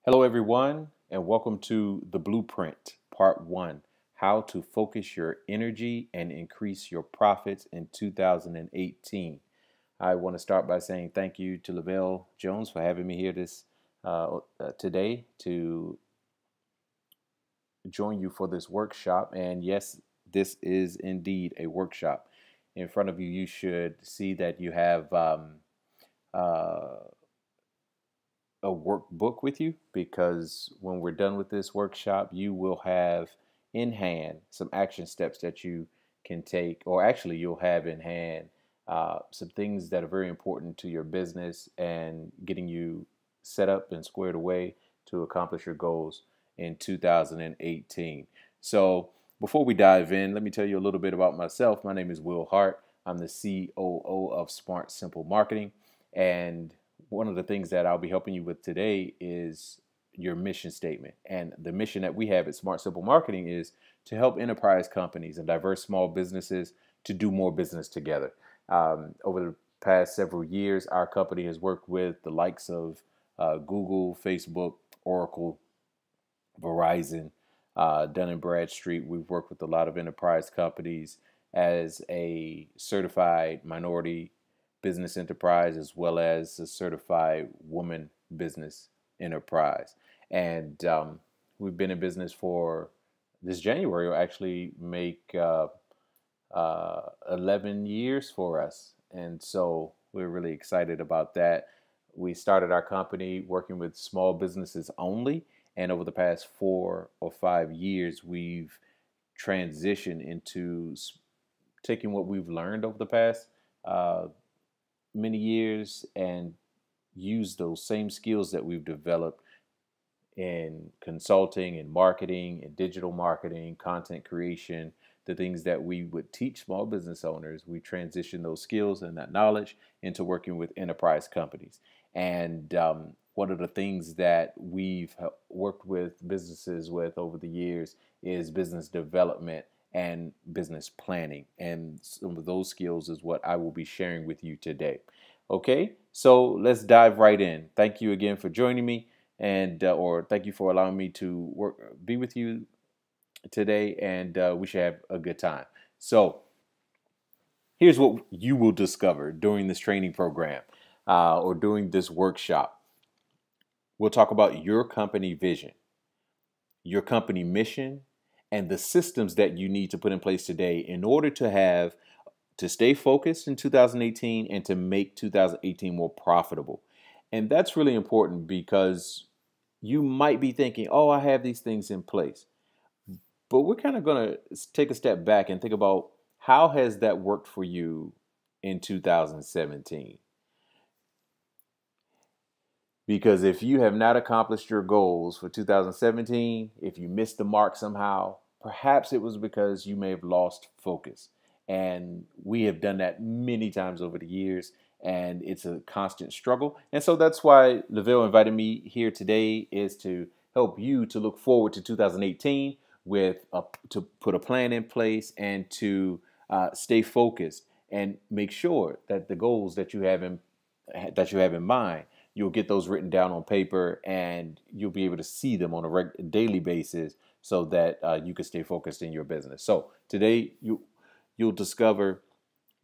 Hello, everyone, and welcome to The Blueprint, Part 1, How to Focus Your Energy and Increase Your Profits in 2018. I want to start by saying thank you to Lavelle Jones for having me here today to join you for this workshop. And yes, this is indeed a workshop. In front of you, you should see that you have uh, a workbook with you, because when we're done with this workshop, you will have in hand some action steps that you can take, or actually, you'll have in hand some things that are very important to your business and getting you set up and squared away to accomplish your goals in 2018. So, before we dive in, let me tell you a little bit about myself. My name is Will Hart. I'm the COO of Smart Simple Marketing, and one of the things that I'll be helping you with today is your mission statement. And the mission that we have at Smart Simple Marketing is to help enterprise companies and diverse small businesses to do more business together. Over the past several years, our company has worked with the likes of Google, Facebook, Oracle, Verizon, Dun& Bradstreet. We've worked with a lot of enterprise companies as a certified minority business enterprise, as well as a certified woman business enterprise. And we've been in business for this January will actually make 11 years for us. And so we're really excited about that. We started our company working with small businesses only. And over the past 4 or 5 years, we've transitioned into taking what we've learned over the past many years and use those same skills that we've developed in consulting and marketing and digital marketing, content creation, the things that we would teach small business owners. We transition those skills and that knowledge into working with enterprise companies. And one of the things that we've worked with businesses with over the years is business development and business planning. And some of those skills is what I will be sharing with you today. Okay, so let's dive right in. Thank you again for joining me, and or thank you for allowing me to be with you today, and we should have a good time. So here's what you will discover during this training program or during this workshop. We'll talk about your company vision, your company mission, and the systems that you need to put in place today in order to stay focused in 2018 and to make 2018 more profitable. And that's really important, because you might be thinking, oh, I have these things in place. But we're kind of going to take a step back and think about, how has that worked for you in 2017? Because if you have not accomplished your goals for 2017, if you missed the mark somehow, perhaps it was because you may have lost focus. And we have done that many times over the years, and it's a constant struggle. And so that's why Lavelle invited me here today, is to help you to look forward to 2018 to put a plan in place and to stay focused and make sure that the goals that you have in mind, you'll get those written down on paper, and you'll be able to see them on a daily basis, so that you can stay focused in your business. So today you'll discover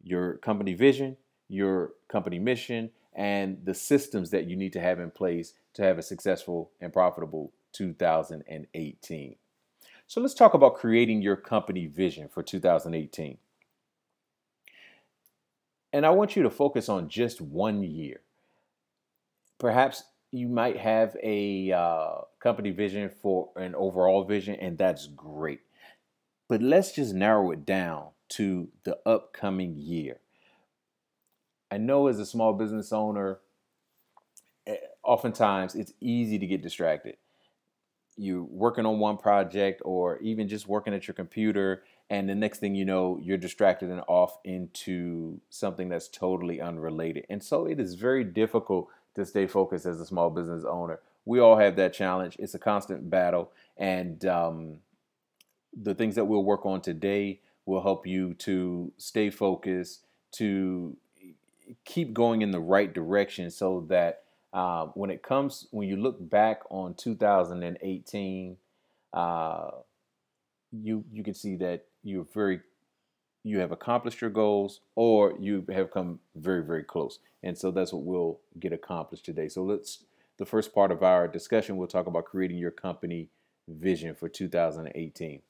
your company vision, your company mission, and the systems that you need to have in place to have a successful and profitable 2018. So let's talk about creating your company vision for 2018. And I want you to focus on just 1 year. Perhaps you might have a company vision for an overall vision, and that's great. But let's just narrow it down to the upcoming year. I know, as a small business owner, oftentimes it's easy to get distracted. You're working on one project, or even just working at your computer, and the next thing you know, you're distracted and off into something that's totally unrelated. And so it is very difficult to stay focused as a small business owner. We all have that challenge. It's a constant battle. And the things that we'll work on today will help you to stay focused, to keep going in the right direction, so that When you look back on 2018, uh, you can see that you have accomplished your goals, or you have come very, very close. And so that's what we'll get accomplished today. So the first part of our discussion, we'll talk about creating your company vision for 2018.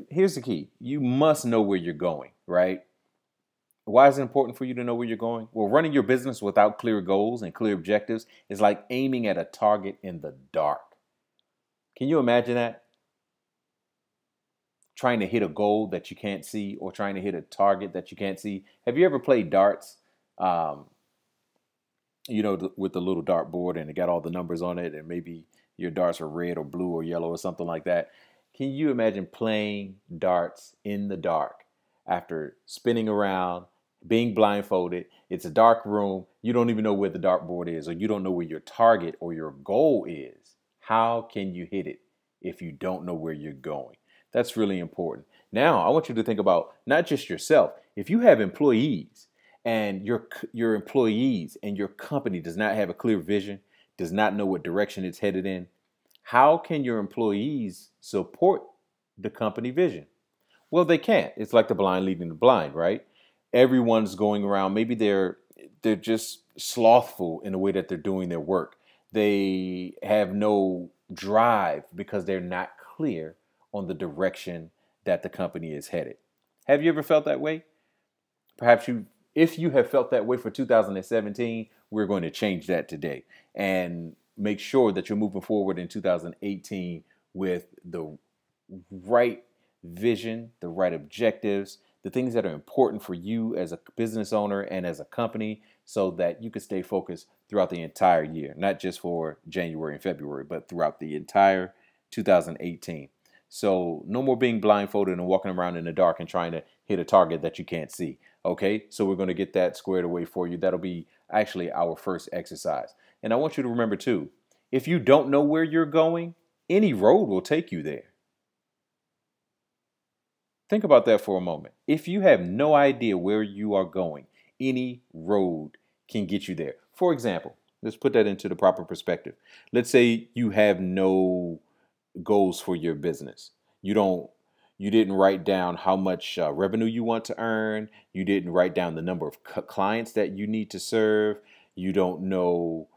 Here's the key. You must know where you're going, right? Why is it important for you to know where you're going? Well, running your business without clear goals and clear objectives is like aiming at a target in the dark. Can you imagine that? Trying to hit a goal that you can't see, or trying to hit a target that you can't see. Have you ever played darts? Um, with the little dart board, and it got all the numbers on it, and maybe your darts are red or blue or yellow or something like that. Can you imagine playing darts in the dark after spinning around, being blindfolded? It's a dark room. You don't even know where the dartboard is, or you don't know where your target or your goal is. How can you hit it if you don't know where you're going? That's really important. Now, I want you to think about not just yourself. If you have employees, and your employees and your company does not have a clear vision, does not know what direction it's headed in, how can your employees support the company vision? Well, they can't. It's like the blind leading the blind, right? Everyone's going around. Maybe they're just slothful in the way that they're doing their work. They have no drive because they're not clear on the direction that the company is headed. Have you ever felt that way? If you have felt that way for 2017, we're going to change that today and make sure that you're moving forward in 2018 with the right vision, the right objectives, the things that are important for you as a business owner and as a company, so that you can stay focused throughout the entire year, not just for January and February, but throughout the entire 2018. So no more being blindfolded and walking around in the dark and trying to hit a target that you can't see. Okay, so we're going to get that squared away for you. That'll be actually our first exercise. And I want you to remember too, if you don't know where you're going, any road will take you there. Think about that for a moment. If you have no idea where you are going, any road can get you there. For example, let's put that into the proper perspective. Let's say you have no goals for your business. You didn't write down how much revenue you want to earn. You didn't write down the number of clients that you need to serve. You don't know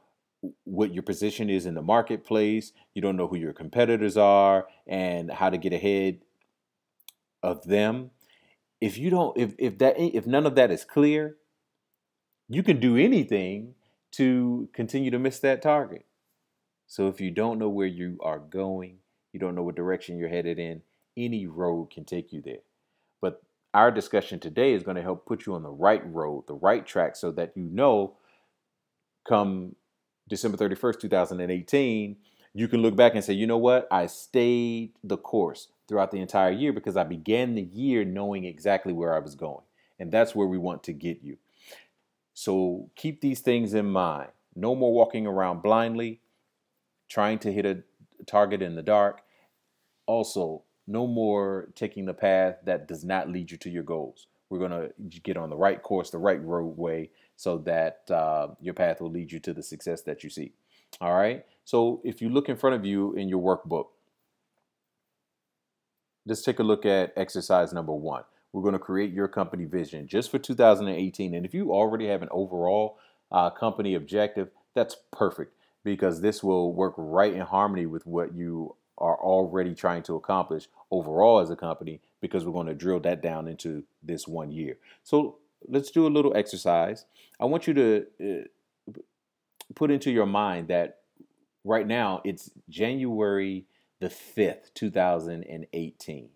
what your position is in the marketplace. You don't know who your competitors are and how to get ahead of them. If none of that is clear, you can do anything to continue to miss that target. So if you don't know where you are going, you don't know what direction you're headed in, any road can take you there. But our discussion today is going to help put you on the right road, the right track, so that you know come December 31st, 2018, you can look back and say, you know what? I stayed the course throughout the entire year because I began the year knowing exactly where I was going. And that's where we want to get you. So keep these things in mind. No more walking around blindly, trying to hit a target in the dark. Also, no more taking the path that does not lead you to your goals. We're going to get on the right course, the right roadway, so that your path will lead you to the success that you seek. All right. So if you look in front of you in your workbook, let's take a look at exercise number 1. We're going to create your company vision just for 2018. And if you already have an overall company objective, that's perfect, because this will work right in harmony with what you are already trying to accomplish overall as a company, because we're going to drill that down into this 1 year. So let's do a little exercise. I want you to put into your mind that right now it's January the 5th, 2018,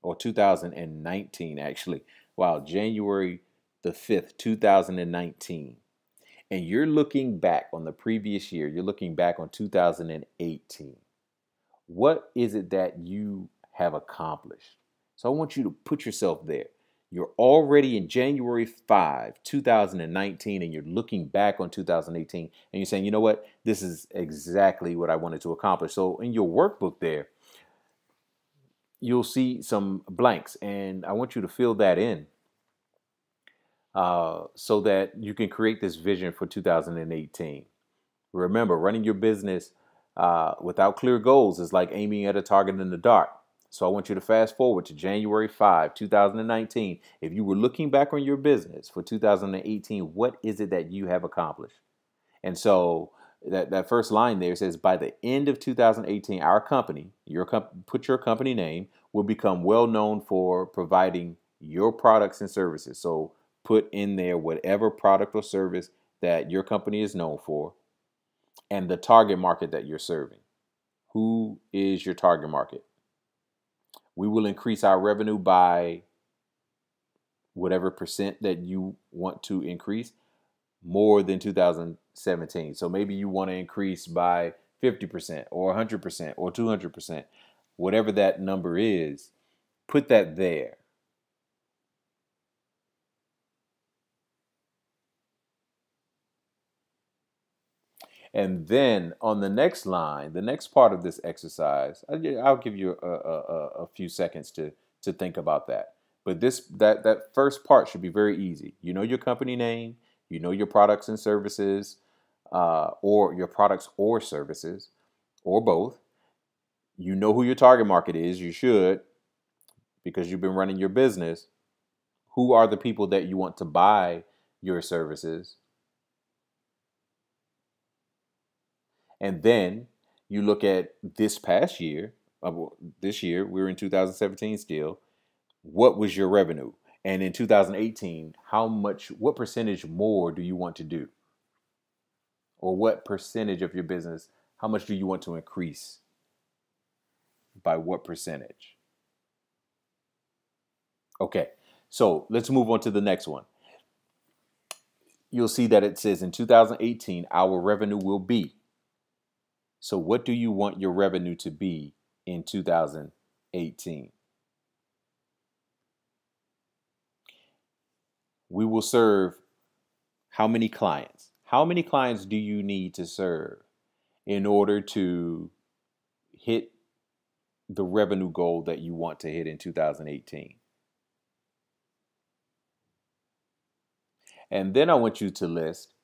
or 2019, actually. Wow, January the 5th, 2019. And you're looking back on the previous year, you're looking back on 2018. What is it that you have accomplished? So I want you to put yourself there. You're already in January 5, 2019, and you're looking back on 2018, and you're saying, you know what? This is exactly what I wanted to accomplish. So in your workbook there, you'll see some blanks, and I want you to fill that in so that you can create this vision for 2018. Remember, running your business without clear goals is like aiming at a target in the dark. So I want you to fast forward to January 5, 2019. If you were looking back on your business for 2018, what is it that you have accomplished? And so that first line there says, by the end of 2018, our company, put your company name, will become well known for providing your products and services. So put in there whatever product or service that your company is known for and the target market that you're serving. Who is your target market? We will increase our revenue by whatever percent that you want to increase more than 2017. So maybe you want to increase by 50% or 100% or 200%, whatever that number is, put that there. And then on the next line, the next part of this exercise, I'll give you a few seconds to think about that. But that first part should be very easy. You know your company name, you know your products and services, or your products or services, or both. You know who your target market is. You should, because you've been running your business. Who are the people that you want to buy your services? And then you look at this past year, this year, we're in 2017 still. What was your revenue? And in 2018, what percentage more do you want to do? Or what percentage of your business, how much do you want to increase? By what percentage? Okay, so let's move on to the next one. You'll see that it says in 2018, our revenue will be. So what do you want your revenue to be in 2018? We will serve how many clients? How many clients do you need to serve in order to hit the revenue goal that you want to hit in 2018? And then I want you to list,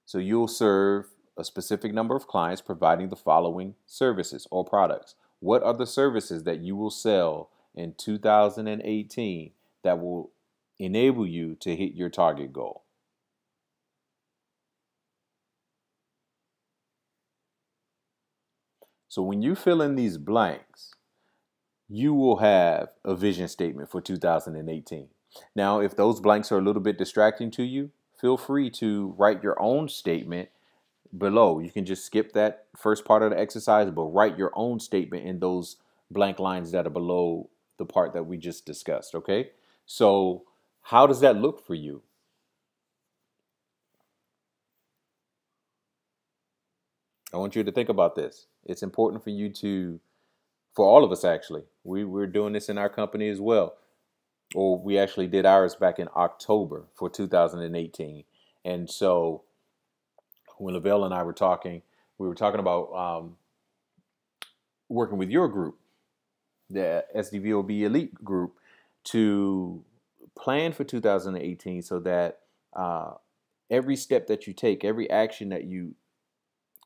so you'll serve a specific number of clients providing the following services or products. What are the services that you will sell in 2018 that will enable you to hit your target goal? So when you fill in these blanks, you will have a vision statement for 2018. Now, if those blanks are a little bit distracting to you, feel free to write your own statement below. You can just skip that first part of the exercise, but write your own statement in those blank lines that are below the part that we just discussed, okay? So how does that look for you? I want you to think about this. It's important for you for all of us actually. We're doing this in our company as well. Or we actually did ours back in October for 2018. And so when Lavelle and I were talking, we were talking about working with your group, the SDVOB Elite group, to plan for 2018 so that every step that you take, every action that you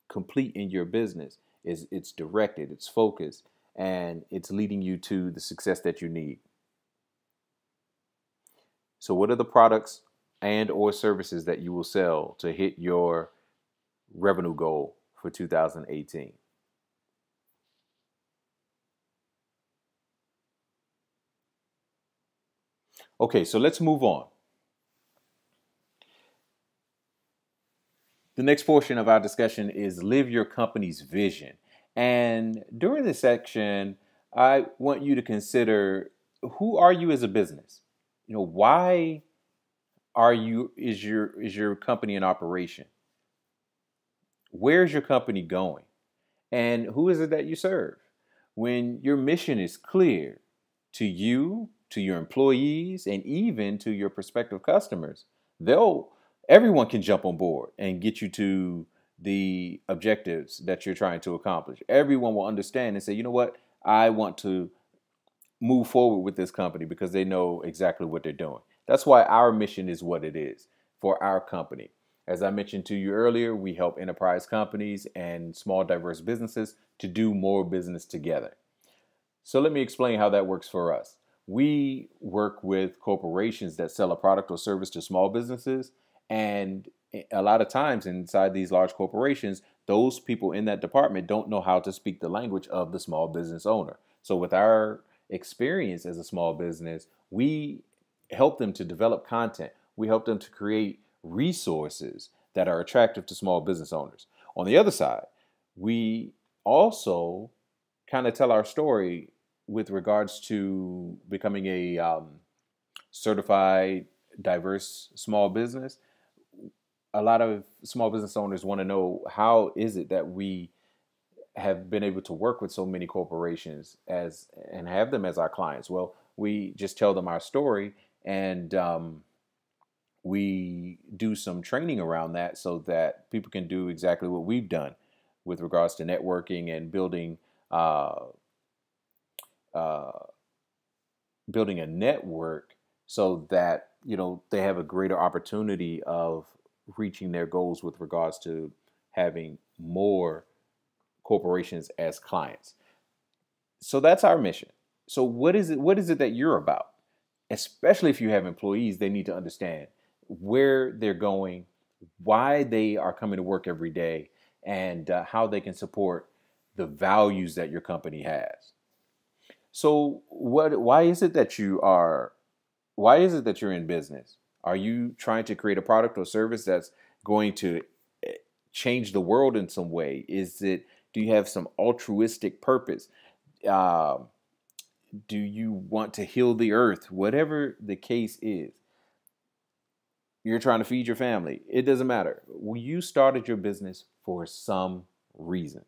complete in your business it's directed, it's focused, and it's leading you to the success that you need. So what are the products and or services that you will sell to hit your revenue goal for 2018? Okay, so let's move on. The next portion of our discussion is live your company's vision. And during this section, I want you to consider, who are you as a business? Why is your company in operation? Where's your company going? And who is it that you serve? When your mission is clear to you, to your employees, and even to your prospective customers, everyone can jump on board and get you to the objectives that you're trying to accomplish. Everyone will understand and say, you know what? I want to move forward with this company because they know exactly what they're doing. That's why our mission is what it is for our company. As I mentioned to you earlier, we help enterprise companies and small diverse businesses to do more business together. So let me explain how that works for us. We work with corporations that sell a product or service to small businesses. And a lot of times inside these large corporations, those people in that department don't know how to speak the language of the small business owner. So with our experience as a small business, we help them to develop content. We help them to create resources that are attractive to small business owners. On the other side, we also kind of tell our story with regards to becoming a certified diverse small business. A lot of small business owners want to know, how is it that we have been able to work with so many corporations as and have them as our clients? Well, we just tell them our story, and we do some training around that so that people can do exactly what we've done with regards to networking and uh, building a network, so that they have a greater opportunity of reaching their goals with regards to having more corporations as clients. So that's our mission. So what is it that you're about? Especially if you have employees, they need to understand where they're going, why they are coming to work every day, and how they can support the values that your company has. So why is it that you're in business? Are you trying to create a product or service that's going to change the world in some way? Do you have some altruistic purpose? Uh, do you want to heal the earth? Whatever the case is, you're trying to feed your family. It doesn't matter. Well, you started your business for some reason.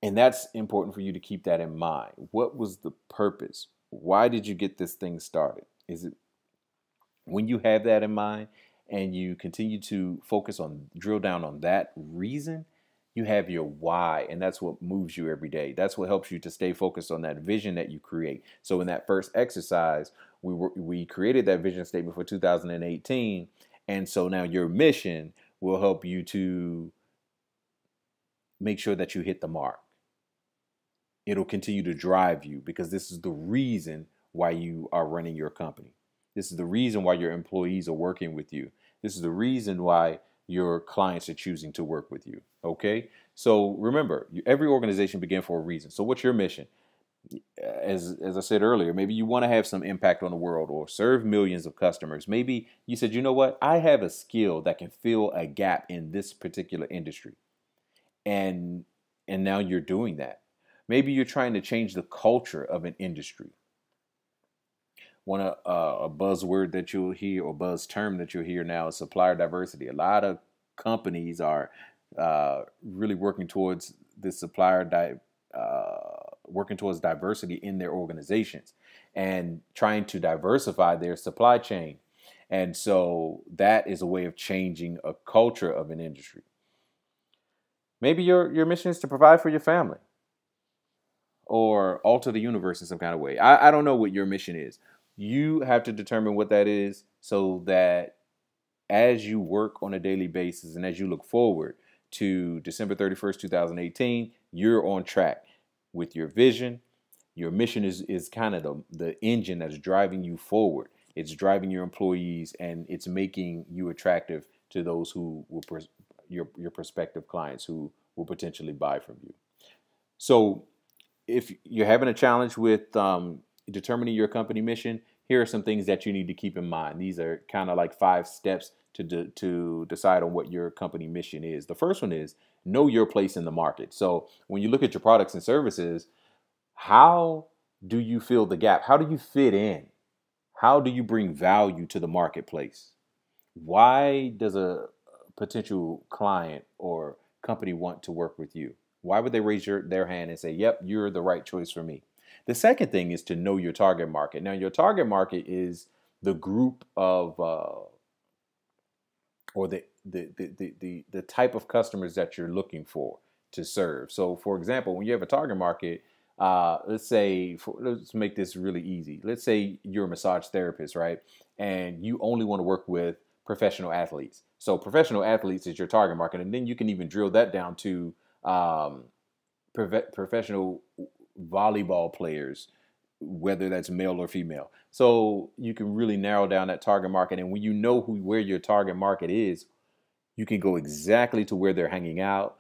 And that's important for you to keep that in mind. What was the purpose? Why did you get this thing started? Is it when you have that in mind and you continue to drill down on that reason, you have your why, and that's what moves you every day. That's what helps you to stay focused on that vision that you create. So in that first exercise, we created that vision statement for 2018, and so now your mission will help you to make sure that you hit the mark. It'll continue to drive you, because this is the reason why you are running your company. This is the reason why your employees are working with you. This is the reason why your clients are choosing to work with you. Okay? So remember, every organization begins for a reason. So what's your mission? As I said earlier, maybe you want to have some impact on the world or serve millions of customers. Maybe you said, you know what? I have a skill that can fill a gap in this particular industry. And now you're doing that. Maybe you're trying to change the culture of an industry. A buzzword that you'll hear, or buzz term that you'll hear now, is supplier diversity. A lot of companies are really working towards this working towards diversity in their organizations and trying to diversify their supply chain. And so that is a way of changing a culture of an industry. Maybe your mission is to provide for your family or alter the universe in some kind of way. I don't know what your mission is. You have to determine what that is, so that as you work on a daily basis and as you look forward to December 31st, 2018, you're on track with your vision. Your mission is kind of the engine that's driving you forward. It's driving your employees, and it's making you attractive to those who will your prospective clients who will potentially buy from you. So if you're having a challenge with determining your company mission, here are some things that you need to keep in mind. These are kind of like 5 steps to decide on what your company mission is. The first one is know your place in the market. So when you look at your products and services, how do you fill the gap? How do you fit in? How do you bring value to the marketplace? Why does a potential client or company want to work with you? Why would they raise their hand and say, yep, you're the right choice for me? The second thing is to know your target market. Now, your target market is the group of or the type of customers that you're looking for to serve. So, for example, when you have a target market, let's make this really easy. Let's say you're a massage therapist, right? And you only want to work with professional athletes. So professional athletes is your target market, and then you can even drill that down to um, professional volleyball players, whether that's male or female. So you can really narrow down that target market, and when you know where your target market is, you can go exactly to where they're hanging out,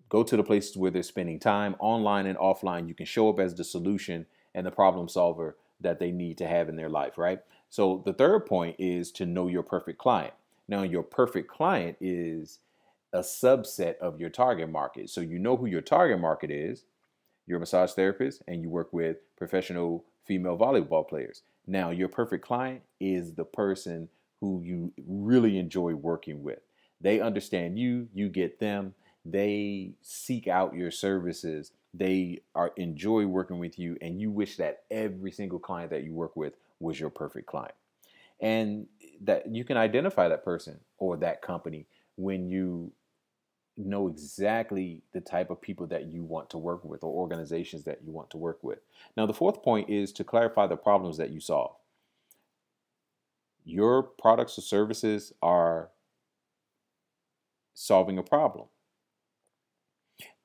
go to the places where they're spending time, online and offline. You can show up as the solution and the problem solver that they need to have in their life, right? So the third point is to know your perfect client. Now, your perfect client is a subset of your target market. So you know who your target market is. You're a massage therapist and you work with professional female volleyball players. Now, your perfect client is the person who you really enjoy working with. They understand you, you get them, they seek out your services, they are enjoy working with you, and you wish that every single client that you work with was your perfect client. And that you can identify that person or that company when you know exactly the type of people that you want to work with or organizations that you want to work with. Now, the fourth point is to clarify the problems that you solve. Your products or services are solving a problem.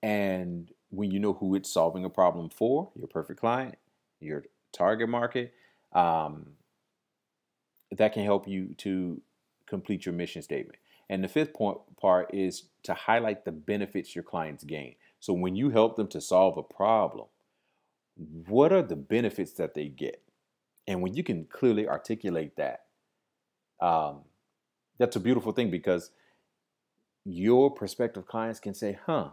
And when you know who it's solving a problem for, your perfect client, your target market, um, that can help you to complete your mission statement. And the fifth part is to highlight the benefits your clients gain. So when you help them to solve a problem, what are the benefits that they get? And when you can clearly articulate that, um, that's a beautiful thing because your prospective clients can say, huh,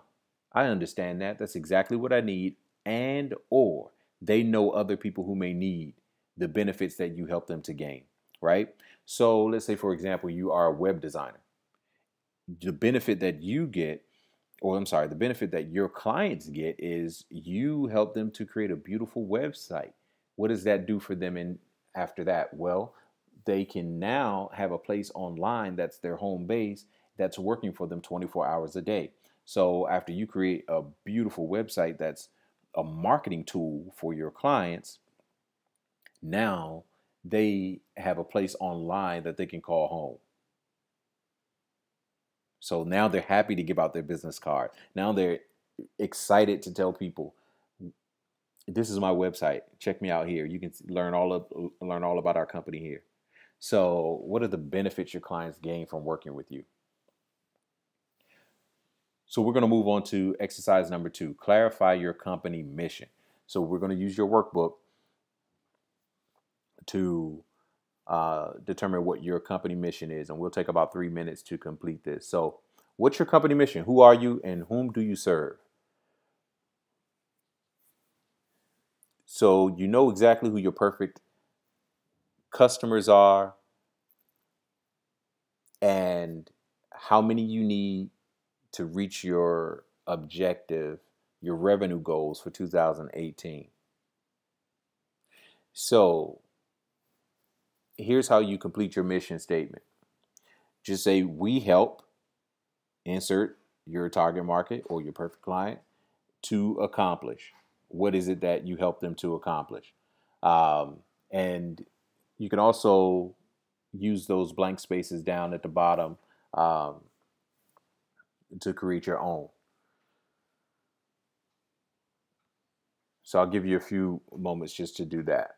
I understand that. That's exactly what I need. And or they know other people who may need the benefits that you help them to gain, right? So let's say, for example, you are a web designer. The benefit that you get, or I'm sorry, the benefit that your clients get is you help them to create a beautiful website. What does that do for them? And after that, well, they can now have a place online that's their home base that's working for them 24 hours a day. So after you create a beautiful website that's a marketing tool for your clients, now they have a place online that they can call home. So now they're happy to give out their business card. Now they're excited to tell people, "This is my website. Check me out here. You can learn all about our company here." So, what are the benefits your clients gain from working with you? So, we're going to move on to exercise number 2. Clarify your company mission. So, we're going to use your workbook to determine what your company mission is, and we'll take about 3 minutes to complete this. So, what's your company mission? Who are you, and whom do you serve? So you know exactly who your perfect customers are and how many you need to reach your objective, your revenue goals for 2018. So here's how you complete your mission statement. Just say, we help, insert your target market or your perfect client to accomplish. What is it that you help them to accomplish? And you can also use those blank spaces down at the bottom um, to create your own. So I'll give you a few moments just to do that.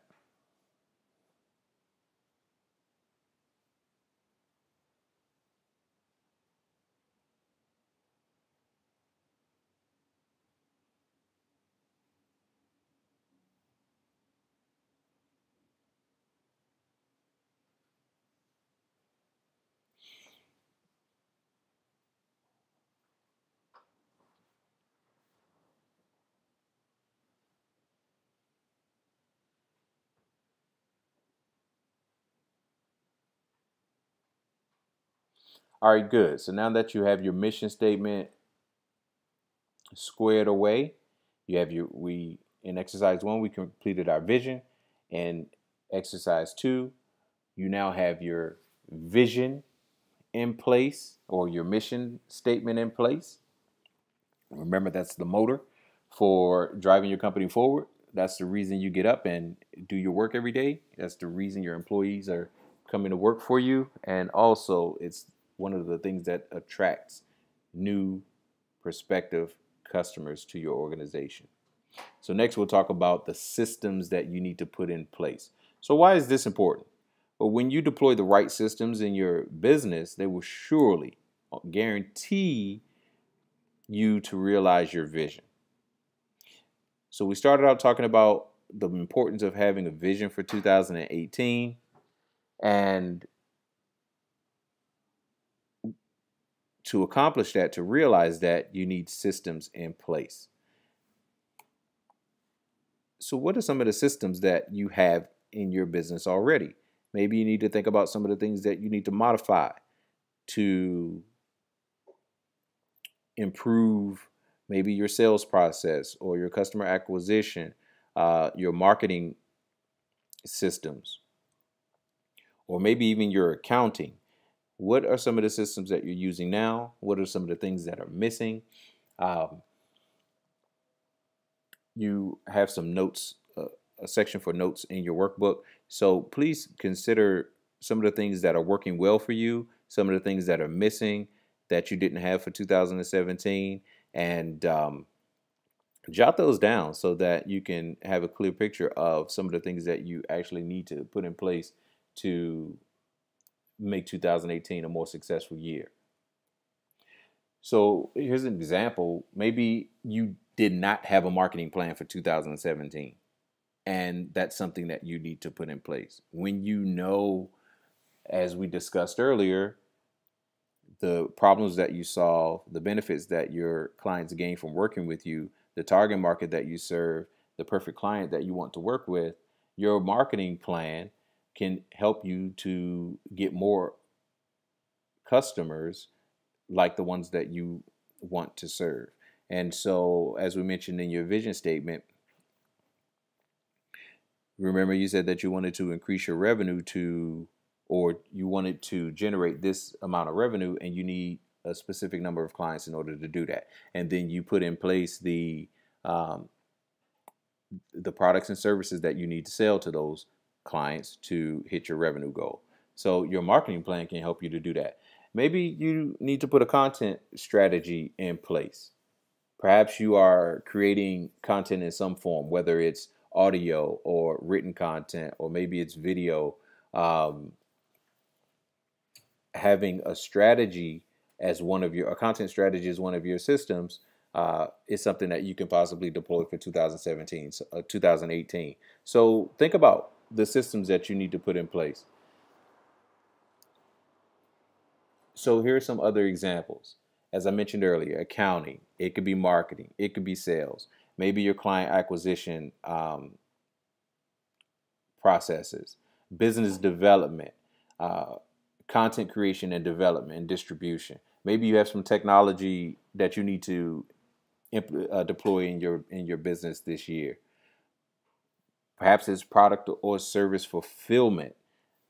All right, good. So now that you have your mission statement squared away, you have we in exercise 1 we completed our vision, and exercise 2 you now have your vision in place or your mission statement in place. Remember, that's the motor for driving your company forward. That's the reason you get up and do your work every day. That's the reason your employees are coming to work for you, and also it's one of the things that attracts new prospective customers to your organization. So next we'll talk about the systems that you need to put in place. So why is this important? Well, when you deploy the right systems in your business, they will surely guarantee you to realize your vision. So we started out talking about the importance of having a vision for 2018, and to accomplish that, to realize that, you need systems in place. So what are some of the systems that you have in your business already? Maybe you need to think about some of the things that you need to modify to improve maybe your sales process or your customer acquisition, your marketing systems, or maybe even your accounting. What are some of the systems that you're using now? What are some of the things that are missing? You have some notes, a section for notes in your workbook. So please consider some of the things that are working well for you, some of the things that are missing that you didn't have for 2017, and jot those down so that you can have a clear picture of some of the things that you actually need to put in place to make 2018 a more successful year. So here's an example. Maybe you did not have a marketing plan for 2017, and that's something that you need to put in place. When you know, as we discussed earlier, the problems that you solve, the benefits that your clients gain from working with you, the target market that you serve, the perfect client that you want to work with, your marketing plan can help you to get more customers like the ones that you want to serve. And so, as we mentioned in your vision statement, remember you said that you wanted to increase your revenue to, or you wanted to generate this amount of revenue, and you need a specific number of clients in order to do that. And then you put in place the products and services that you need to sell to those clients to hit your revenue goal. So your marketing plan can help you to do that. Maybe you need to put a content strategy in place. Perhaps you are creating content in some form, whether it's audio or written content, or maybe it's video. Having a strategy as a content strategy as one of your systems is something that you can possibly deploy for 2018. So think about the systems that you need to put in place. So here are some other examples. As I mentioned earlier, accounting, it could be marketing, it could be sales, maybe your client acquisition processes, business development, content creation and development and distribution. Maybe you have some technology that you need to deploy in your business this year. Perhaps it's product or service fulfillment.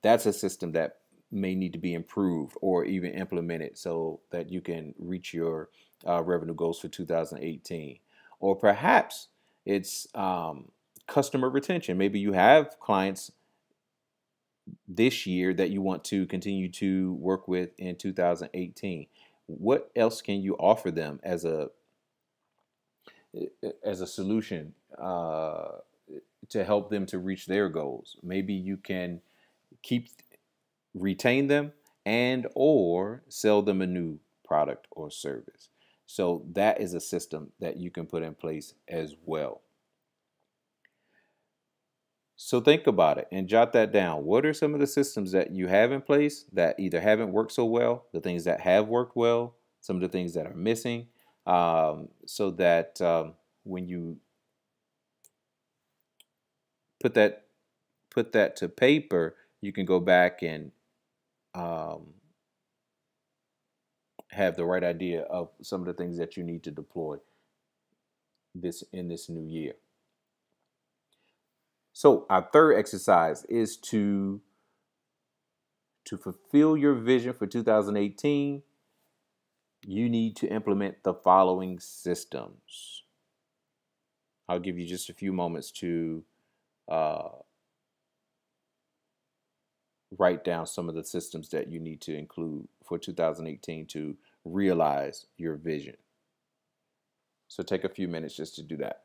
That's a system that may need to be improved or even implemented so that you can reach your revenue goals for 2018. Or perhaps it's customer retention. Maybe you have clients this year that you want to continue to work with in 2018. What else can you offer them as a solution to help them to reach their goals? Maybe you can retain them and or sell them a new product or service. So that is a system that you can put in place as well. So think about it and jot that down. What are some of the systems that you have in place that either haven't worked so well, the things that have worked well, some of the things that are missing, so that when you put that to paper, you can go back and have the right idea of some of the things that you need to deploy in this new year. So our third exercise is to fulfill your vision for 2018. You need to implement the following systems. I'll give you just a few moments to write down some of the systems that you need to include for 2018 to realize your vision. So take a few minutes just to do that.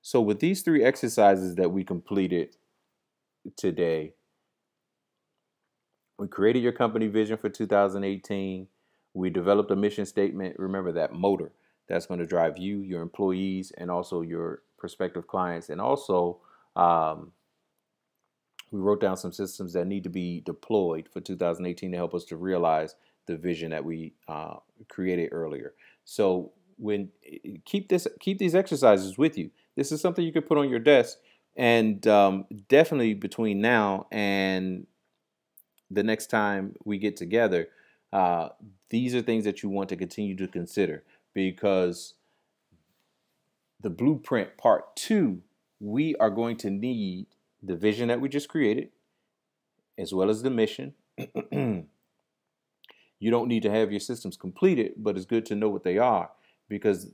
So with these 3 exercises that we completed today, we created your company vision for 2018. We developed a mission statement. Remember that motor that's going to drive you, your employees, and also your prospective clients. And also, we wrote down some systems that need to be deployed for 2018 to help us to realize the vision that we created earlier. So when keep these exercises with you. This is something you could put on your desk, and definitely between now and the next time we get together, these are things that you want to continue to consider, because the blueprint part 2, we are going to need the vision that we just created, as well as the mission. You don't need to have your systems completed, but it's good to know what they are, because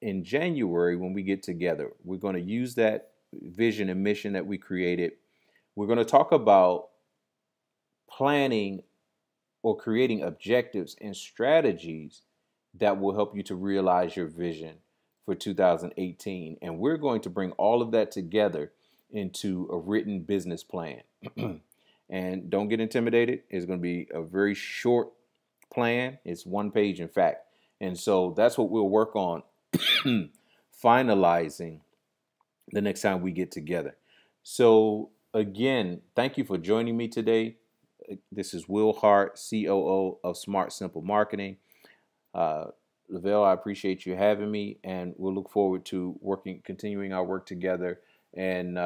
in January, when we get together, we're going to use that vision and mission that we created. We're going to talk about planning or creating objectives and strategies that will help you to realize your vision for 2018. And we're going to bring all of that together into a written business plan. And don't get intimidated. It's going to be a very short plan. It's 1 page, in fact. And so that's what we'll work on finalizing the next time we get together. So again, thank you for joining me today. This is Will Hart, COO of Smart Simple Marketing. Lavelle, I appreciate you having me, and we'll look forward to continuing our work together and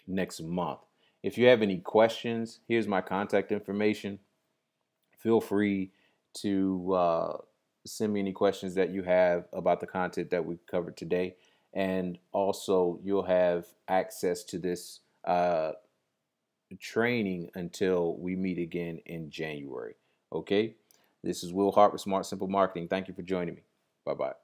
next month. If you have any questions, here's my contact information. Feel free to send me any questions that you have about the content that we covered today. And also, you'll have access to this training until we meet again in January. Okay? This is Will Hart with Smart Simple Marketing. Thank you for joining me. Bye-bye.